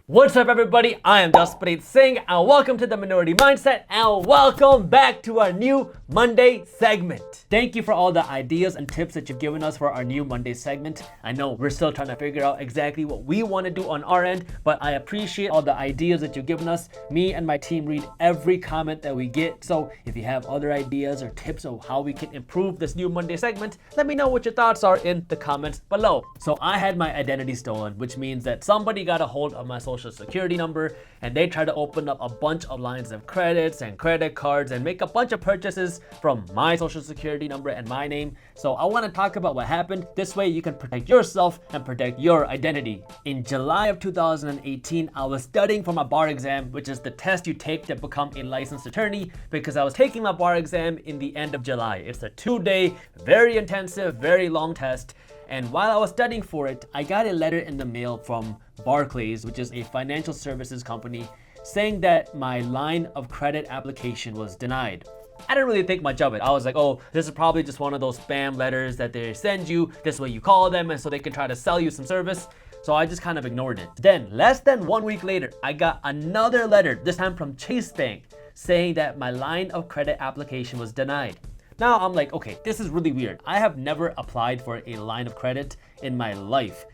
What's up, everybody? I am Jaspreet Singh, and welcome to the Minority Mindset, and welcome back to our new Monday segment. Thank you for all the ideas and tips that you've given us for our new Monday segment. I know we're still trying to figure out exactly what we want to do on our end, but I appreciate all the ideas that you've given us. Me and my team read every comment that we get, so if you have other ideas or tips of how we can improve this new Monday segment, let me know what your thoughts are in the comments below. So I had my identity stolen, which means that somebody got a hold of my social security number and they tried to open up a bunch of lines of credits and credit cards and make a bunch of purchases from my social security number and my name. So I want to talk about what happened. This way you can protect yourself and protect your identity. In July of 2018, I was studying for my bar exam, which is the test you take to become a licensed attorney, because I was taking my bar exam in the end of July. It's a 2-day, very intensive, very long test. And while I was studying for it, I got a letter in the mail from Barclays, which is a financial services company, saying that my line of credit application was denied. I didn't really think much of it. I was like, oh, this is probably just one of those spam letters that they send you. This way you call them and so they can try to sell you some service. So I just kind of ignored it. Then, less than 1 week later, I got another letter, this time from Chase Bank, saying that my line of credit application was denied. Now I'm like, okay, this is really weird. I have never applied for a line of credit in my life.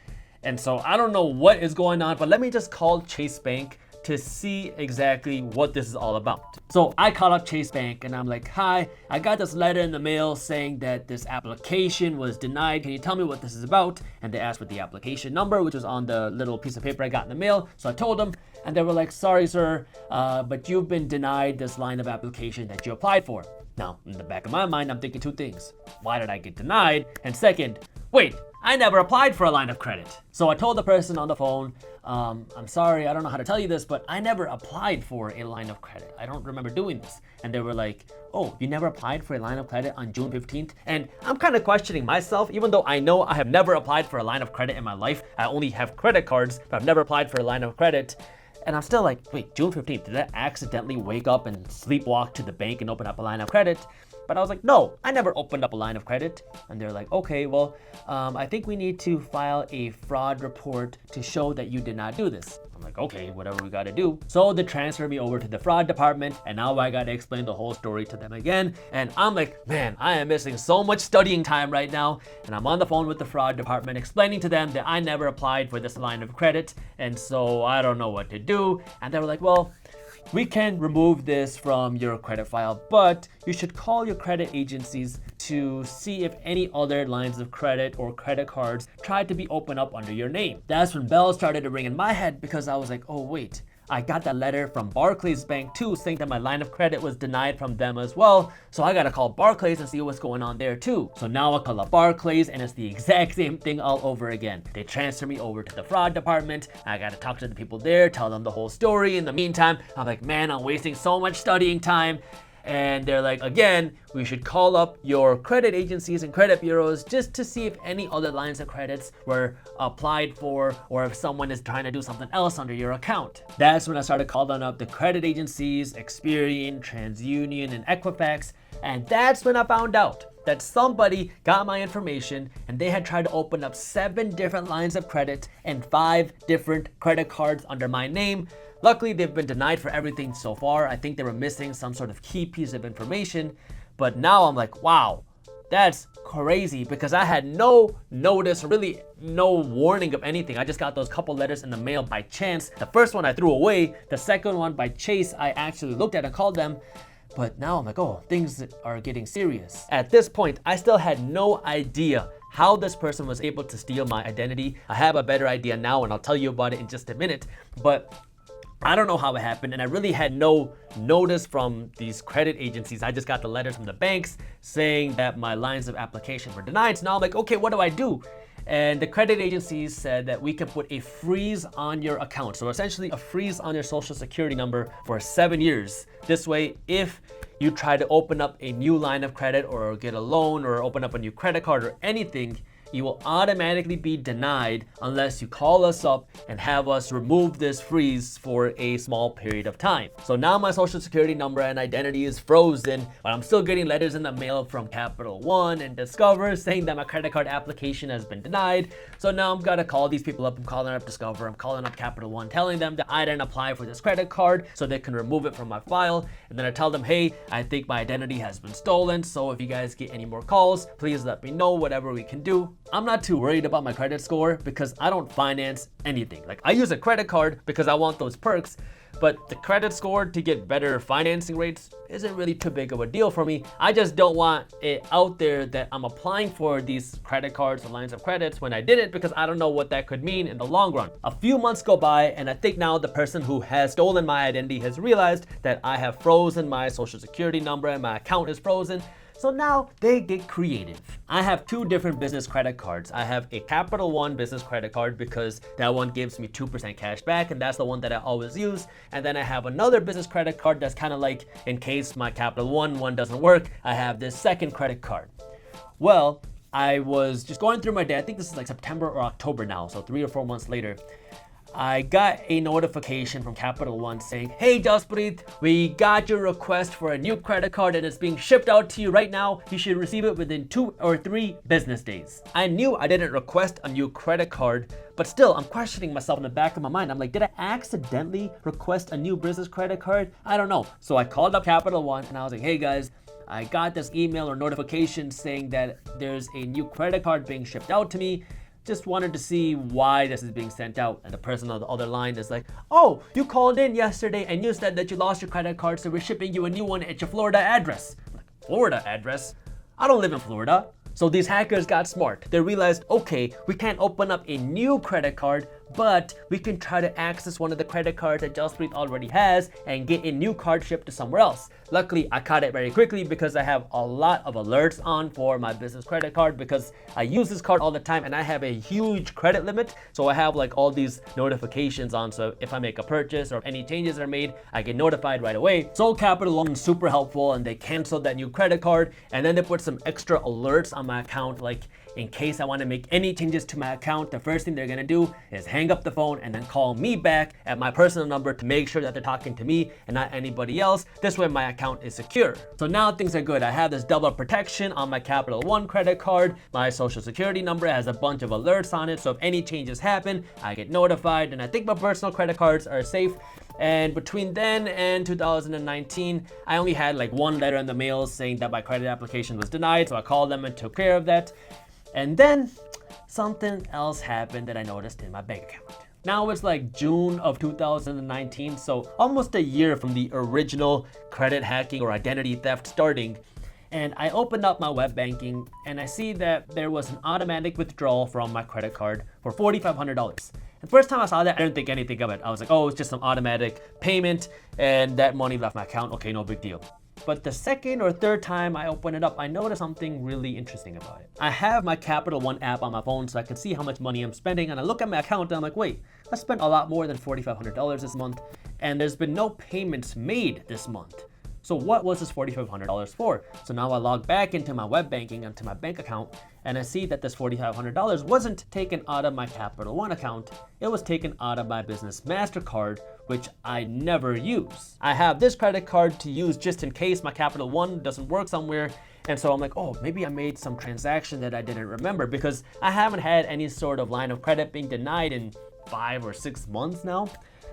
And so I don't know what is going on, but let me just call Chase Bank to see exactly what this is all about. So I called up Chase Bank and I'm like, hi, I got this letter in the mail saying that this application was denied. Can you tell me what this is about? And they asked for the application number, which was on the little piece of paper I got in the mail. So I told them, and they were like, sorry, sir, but you've been denied this line of application that you applied for. Now, in the back of my mind, I'm thinking two things. Why did I get denied? And second, wait, I never applied for a line of credit. So I told the person on the phone, I'm sorry, I don't know how to tell you this, but I never applied for a line of credit. I don't remember doing this. And they were like, oh, you never applied for a line of credit on June 15th? And I'm kind of questioning myself, even though I know I have never applied for a line of credit in my life. I only have credit cards, but I've never applied for a line of credit. And I'm still like, wait, June 15th, did I accidentally wake up and sleepwalk to the bank and open up a line of credit? But I was like, no, I never opened up a line of credit. And they're like, okay, well, I think we need to file a fraud report to show that you did not do this. I'm like, okay, whatever we gotta do. So they transferred me over to the fraud department, and now I gotta explain the whole story to them again. And I'm like, man, I am missing so much studying time right now. And I'm on the phone with the fraud department explaining to them that I never applied for this line of credit, and so I don't know what to do. And they were like, well, we can remove this from your credit file, but you should call your credit agencies to see if any other lines of credit or credit cards tried to be opened up under your name. That's when bells started to ring in my head, because I was like, oh wait, I got that letter from Barclays Bank too, saying that my line of credit was denied from them as well. So I gotta call Barclays and see what's going on there too. So now I call up Barclays and it's the exact same thing all over again. They transfer me over to the fraud department. I gotta talk to the people there, tell them the whole story. In the meantime, I'm like, man, I'm wasting so much studying time. And they're like, again, we should call up your credit agencies and credit bureaus just to see if any other lines of credits were applied for, or if someone is trying to do something else under your account. That's when I started calling up the credit agencies, Experian, TransUnion, and Equifax. And that's when I found out that somebody got my information and they had tried to open up 7 different lines of credit and 5 different credit cards under my name. Luckily, they've been denied for everything so far. I think they were missing some sort of key piece of information. But now I'm like, wow, that's crazy, because I had no notice, really no warning of anything. I just got those couple letters in the mail by chance. The first one I threw away. The second one by Chase, I actually looked at and called them. But now I'm like, oh, things are getting serious. At this point, I still had no idea how this person was able to steal my identity. I have a better idea now, and I'll tell you about it in just a minute. But I don't know how it happened, and I really had no notice from these credit agencies. I just got the letters from the banks saying that my lines of application were denied. So now I'm like, okay, what do I do? And the credit agencies said that we can put a freeze on your account. So essentially a freeze on your social security number for 7 years. This way, if you try to open up a new line of credit or get a loan or open up a new credit card or anything, you will automatically be denied unless you call us up and have us remove this freeze for a small period of time. So now my social security number and identity is frozen, but I'm still getting letters in the mail from Capital One and Discover saying that my credit card application has been denied. So now I'm gonna call these people up. I'm calling up Discover, I'm calling up Capital One, telling them that I didn't apply for this credit card so they can remove it from my file. And then I tell them, hey, I think my identity has been stolen, so if you guys get any more calls, please let me know, whatever we can do. I'm not too worried about my credit score because I don't finance anything. Like, I use a credit card because I want those perks, but the credit score to get better financing rates isn't really too big of a deal for me. I just don't want it out there that I'm applying for these credit cards or lines of credits when I didn't, because I don't know what that could mean in the long run. A few months go by, and I think now the person who has stolen my identity has realized that I have frozen my social security number and my account is frozen. So now they get creative. I have two different business credit cards. I have a Capital One business credit card because that one gives me 2% cash back, and that's the one that I always use. And then I have another business credit card that's kind of like, in case my Capital One doesn't work, I have this second credit card. Well, I was just going through my day. I think this is like September or October now, so 3 or 4 months later. I got a notification from Capital One saying, hey Jaspreet, we got your request for a new credit card and it's being shipped out to you right now. You should receive it within 2 or 3 business days. I knew I didn't request a new credit card, but still I'm questioning myself in the back of my mind. I'm like, did I accidentally request a new business credit card? I don't know. So I called up Capital One and I was like, hey guys, I got this email or notification saying that there's a new credit card being shipped out to me. Just wanted to see why this is being sent out. And the person on the other line is like, oh, you called in yesterday and you said that you lost your credit card, so we're shipping you a new one at your Florida address. I'm like, Florida address? I don't live in Florida. So these hackers got smart. They realized, okay, we can't open up a new credit card, but we can try to access one of the credit cards that Jaspreet already has and get a new card shipped to somewhere else. Luckily, I caught it very quickly because I have a lot of alerts on for my business credit card because I use this card all the time and I have a huge credit limit. So I have like all these notifications on. So if I make a purchase or if any changes are made, I get notified right away. So Capital One is super helpful and they canceled that new credit card. And then they put some extra alerts on my account, like in case I want to make any changes to my account, the first thing they're going to do is hang up the phone and then call me back at my personal number to make sure that they're talking to me and not anybody else. This way my account is secure. So now things are good. I have this double protection on my Capital One credit card. My social security number has a bunch of alerts on it. So if any changes happen, I get notified, and I think my personal credit cards are safe. And between then and 2019, I only had like one letter in the mail saying that my credit application was denied. So I called them and took care of that. And then something else happened that I noticed in my bank account. Now it's like June of 2019, so almost a year from the original credit hacking or identity theft starting. And I opened up my web banking and I see that there was an automatic withdrawal from my credit card for $4,500. The first time I saw that, I didn't think anything of it. I was like, oh, it's just some automatic payment and that money left my account. Okay, no big deal. But the second or third time I open it up, I noticed something really interesting about it. I have my Capital One app on my phone so I can see how much money I'm spending, and I look at my account and I'm like, wait, I spent a lot more than $4,500 this month, and there's been no payments made this month. So what was this $4,500 for? So now I log back into my web banking, into my bank account, and I see that this $4,500 wasn't taken out of my Capital One account. It was taken out of my business MasterCard, which I never use. I have this credit card to use just in case my Capital One doesn't work somewhere. And so I'm like, oh, maybe I made some transaction that I didn't remember, because I haven't had any sort of line of credit being denied in 5 or 6 months now.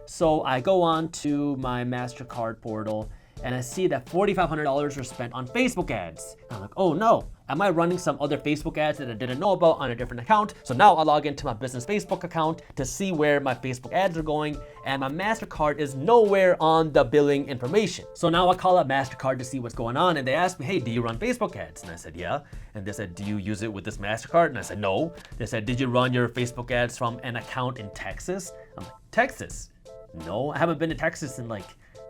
So I go on to my MasterCard portal and I see that $4,500 were spent on Facebook ads. I'm like, oh no, am I running some other Facebook ads that I didn't know about on a different account? So now I log into my business Facebook account to see where my Facebook ads are going, and my MasterCard is nowhere on the billing information. So now I call up MasterCard to see what's going on, and they asked me, hey, do you run Facebook ads? And I said, yeah. And they said, do you use it with this MasterCard? And I said, no. They said, did you run your Facebook ads from an account in Texas? I'm like, Texas? No, I haven't been to Texas in like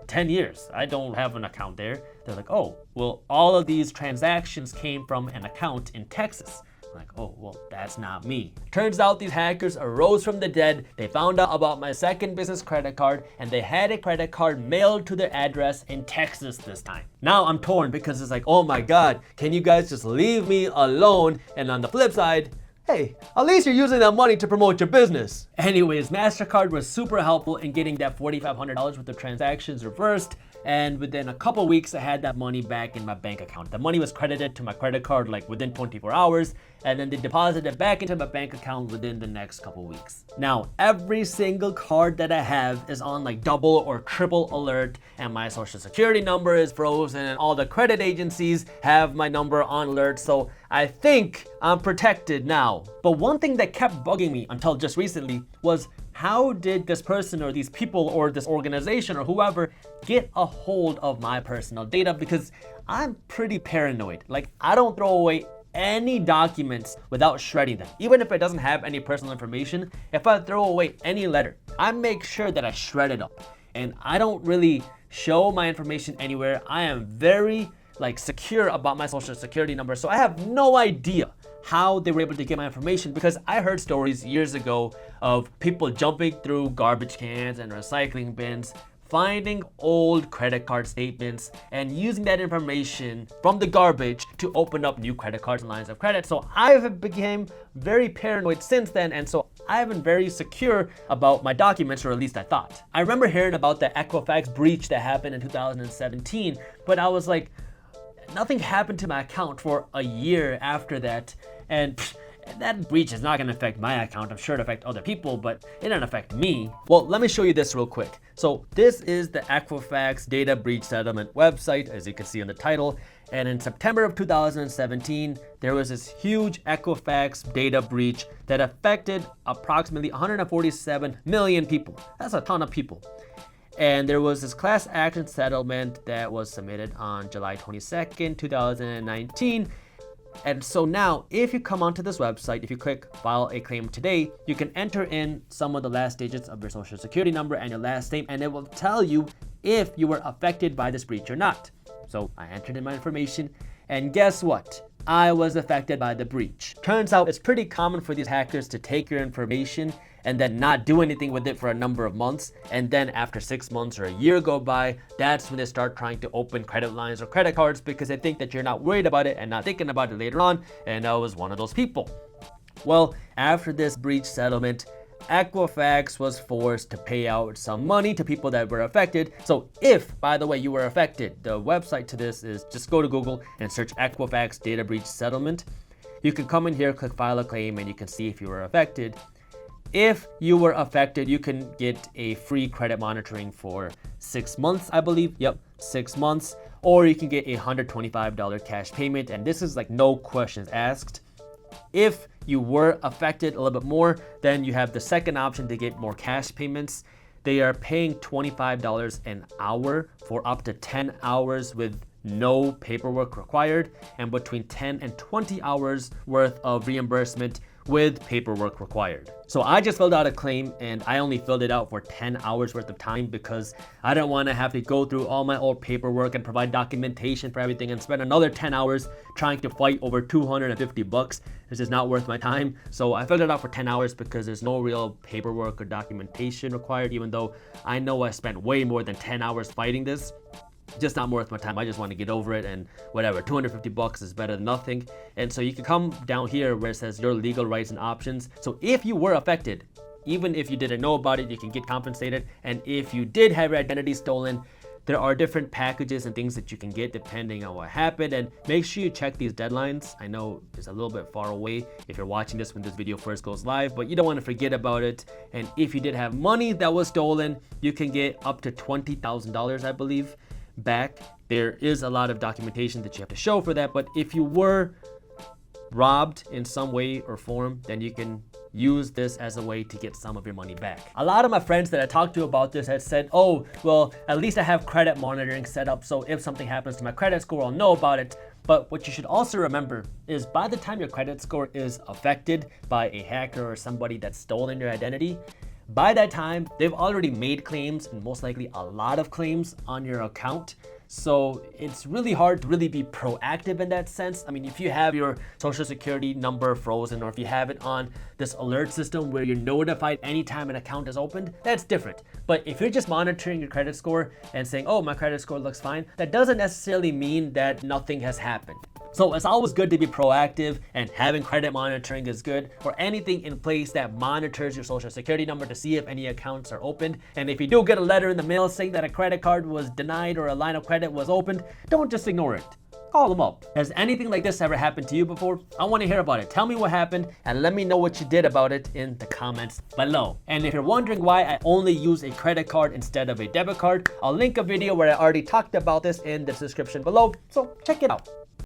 10 years. I don't have an account there. They're like, oh, well, all of these transactions came from an account in Texas. I'm like, oh, well, that's not me. Turns out these hackers arose from the dead. They found out about my second business credit card, and they had a credit card mailed to their address in Texas this time. Now I'm torn because it's like, oh my God, can you guys just leave me alone? And on the flip side, hey, at least you're using that money to promote your business. Anyways, MasterCard was super helpful in getting that $4,500 worth of transactions reversed. And within a couple weeks, I had that money back in my bank account. The money was credited to my credit card like within 24 hours, and then they deposited it back into my bank account within the next couple weeks. Now, every single card that I have is on like double or triple alert, and my social security number is frozen, and all the credit agencies have my number on alert. So I think I'm protected now. But one thing that kept bugging me until just recently was, how did this person or these people or this organization or whoever get a hold of my personal data? Because I'm pretty paranoid. Like, I don't throw away any documents without shredding them. Even if it doesn't have any personal information, if I throw away any letter, I make sure that I shred it up. And I don't really show my information anywhere. I am very secure about my social security number. So I have no idea how they were able to get my information, because I heard stories years ago of people jumping through garbage cans and recycling bins, finding old credit card statements and using that information from the garbage to open up new credit cards and lines of credit. So I have become very paranoid since then, and so I've been very secure about my documents, or at least I thought. I remember hearing about the Equifax breach that happened in 2017, but I was like, nothing happened to my account for a year after that, and that breach is not going to affect my account. I'm sure it affects other people, but it didn't affect me. Well, let me show you this real quick. So this is the Equifax data breach settlement website, as you can see on the title. And in September of 2017, there was this huge Equifax data breach that affected approximately 147 million people. That's a ton of people. And there was this class action settlement that was submitted on July 22nd, 2019. And so now, if you come onto this website, if you click file a claim today, you can enter in some of the last digits of your social security number and your last name, and it will tell you if you were affected by this breach or not. So I entered in my information, and guess what? I was affected by the breach. Turns out it's pretty common for these hackers to take your information and then not do anything with it for a number of months. And then after 6 months or a year go by, that's when they start trying to open credit lines or credit cards because they think that you're not worried about it and not thinking about it later on. And I was one of those people. Well, after this breach settlement, Equifax was forced to pay out some money to people that were affected. So if, by the way, you were affected, the website to this is just go to Google and search Equifax data breach settlement. You can come in here, click file a claim, and you can see if you were affected. If you were affected, you can get a free credit monitoring for 6 months, I believe. Yep, 6 months. Or you can get a $125 cash payment, and this is like no questions asked. If you were affected a little bit more, then you have the second option to get more cash payments. They are paying $25 an hour for up to 10 hours with no paperwork required, and between 10 and 20 hours worth of reimbursement with paperwork required. So I just filled out a claim, and I only filled it out for 10 hours worth of time because I didn't want to have to go through all my old paperwork and provide documentation for everything and spend another 10 hours trying to fight over $250. This is not worth my time. So I filled it out for 10 hours because there's no real paperwork or documentation required, even though I know I spent way more than 10 hours fighting this. Just not worth my time. I just want to get over it, and whatever, $250 is better than nothing. And so you can come down here where it says your legal rights and options. So if you were affected, even if you didn't know about it, you can get compensated. And if you did have your identity stolen, there are different packages and things that you can get depending on what happened. And make sure you check these deadlines. I know it's a little bit far away if you're watching this when this video first goes live, but you don't want to forget about it. And if you did have money that was stolen, you can get up to $20,000, I believe, back. There is a lot of documentation that you have to show for that, but if you were robbed in some way or form, then you can use this as a way to get some of your money back. A lot of my friends that I talked to about this had said, oh, well, at least I have credit monitoring set up, so if something happens to my credit score, I'll know about it. But what you should also remember is by the time your credit score is affected by a hacker or somebody that's stolen your identity, by that time, they've already made claims, and most likely a lot of claims on your account. So it's really hard to really be proactive in that sense. I mean, if you have your social security number frozen, or if you have it on this alert system where you're notified anytime an account is opened, that's different. But if you're just monitoring your credit score and saying, oh, my credit score looks fine, that doesn't necessarily mean that nothing has happened. So it's always good to be proactive, and having credit monitoring is good, or anything in place that monitors your social security number to see if any accounts are opened. And if you do get a letter in the mail saying that a credit card was denied or a line of credit was opened, don't just ignore it. Call them up. Has anything like this ever happened to you before? I want to hear about it. Tell me what happened and let me know what you did about it in the comments below. And if you're wondering why I only use a credit card instead of a debit card, I'll link a video where I already talked about this in the description below, so check it out.